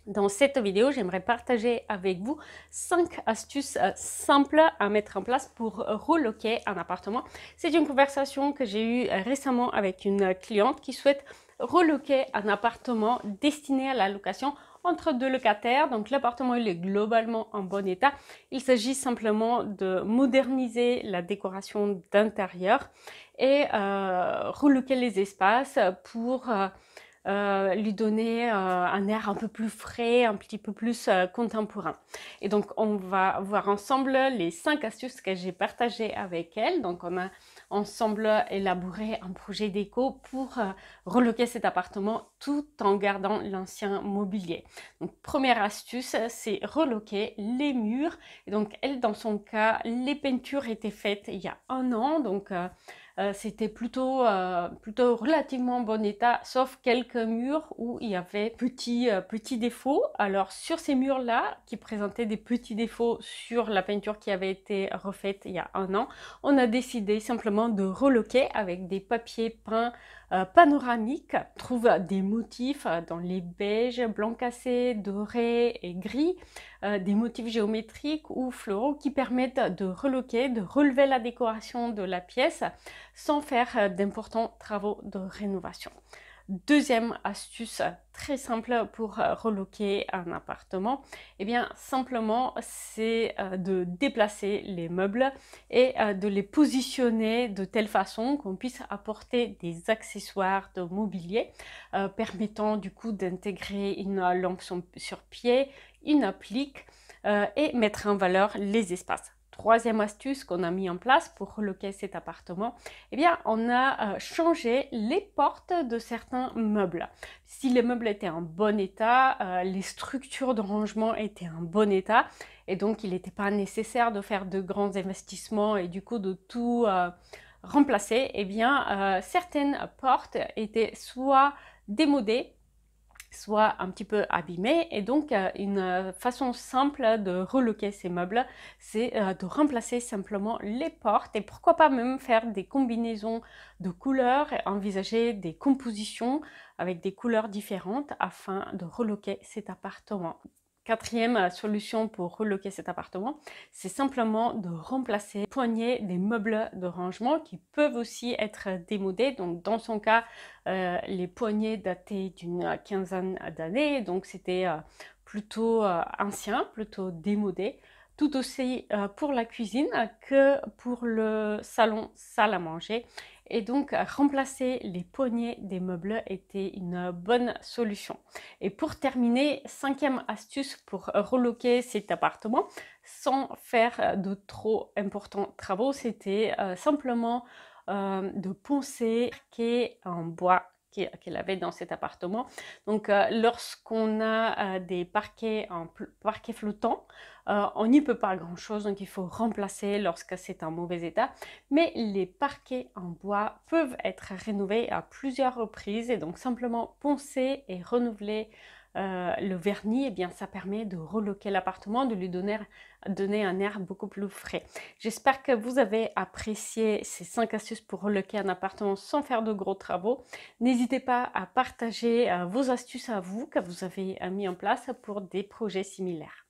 Dans cette vidéo, j'aimerais partager avec vous 5 astuces simples à mettre en place pour reloquer un appartement. C'est une conversation que j'ai eue récemment avec une cliente qui souhaite reloquer un appartement destiné à la location entre deux locataires. Donc l'appartement il est globalement en bon état. Il s'agit simplement de moderniser la décoration d'intérieur et reloquer les espaces pour lui donner un air un peu plus frais, un petit peu plus contemporain. Et donc, on va voir ensemble les 5 astuces que j'ai partagées avec elle. Donc, on a ensemble élaboré un projet déco pour reloquer cet appartement tout en gardant l'ancien mobilier. Donc, première astuce, c'est reloquer les murs. Et donc, elle, dans son cas, les peintures étaient faites il y a un an. Donc, c'était plutôt relativement bon état, sauf quelques murs où il y avait petits défauts. Alors sur ces murs-là, qui présentaient des petits défauts sur la peinture qui avait été refaite il y a un an, on a décidé simplement de reloquer avec des papiers peints panoramiques. On trouve des motifs dans les beiges, blanc cassé, doré et gris, des motifs géométriques ou floraux qui permettent de reloquer, de relever la décoration de la pièce sans faire d'importants travaux de rénovation. Deuxième astuce très simple pour reloquer un appartement, et bien simplement c'est de déplacer les meubles et de les positionner de telle façon qu'on puisse apporter des accessoires de mobilier permettant du coup d'intégrer une lampe sur pied, une applique et mettre en valeur les espaces. Troisième astuce qu'on a mis en place pour reloquer cet appartement, eh bien, on a changé les portes de certains meubles. Si les meubles étaient en bon état, les structures de rangement étaient en bon état, et donc il n'était pas nécessaire de faire de grands investissements et du coup de tout remplacer. Eh bien, certaines portes étaient soit démodées, soit un petit peu abîmé, et donc une façon simple de reloquer ces meubles, c'est de remplacer simplement les portes et pourquoi pas même faire des combinaisons de couleurs et envisager des compositions avec des couleurs différentes afin de reloquer cet appartement. Quatrième solution pour reloquer cet appartement, c'est simplement de remplacer les poignées des meubles de rangement qui peuvent aussi être démodés. Donc dans son cas, les poignées dataient d'une quinzaine d'années, donc c'était plutôt ancien, plutôt démodé. Tout aussi pour la cuisine que pour le salon salle à manger. Et donc, remplacer les poignées des meubles était une bonne solution. Et pour terminer, cinquième astuce pour reloquer cet appartement sans faire de trop importants travaux, c'était simplement de poncer en bois qu'elle avait dans cet appartement. Donc, lorsqu'on a des parquets en parquet flottant, on n'y peut pas grand-chose, donc il faut remplacer lorsque c'est en mauvais état. Mais les parquets en bois peuvent être rénovés à plusieurs reprises et donc simplement poncer et renouveler le vernis, eh bien, ça permet de reloquer l'appartement, de lui donner un air beaucoup plus frais. J'espère que vous avez apprécié ces 5 astuces pour reloquer un appartement sans faire de gros travaux. N'hésitez pas à partager vos astuces à vous que vous avez mis en place pour des projets similaires.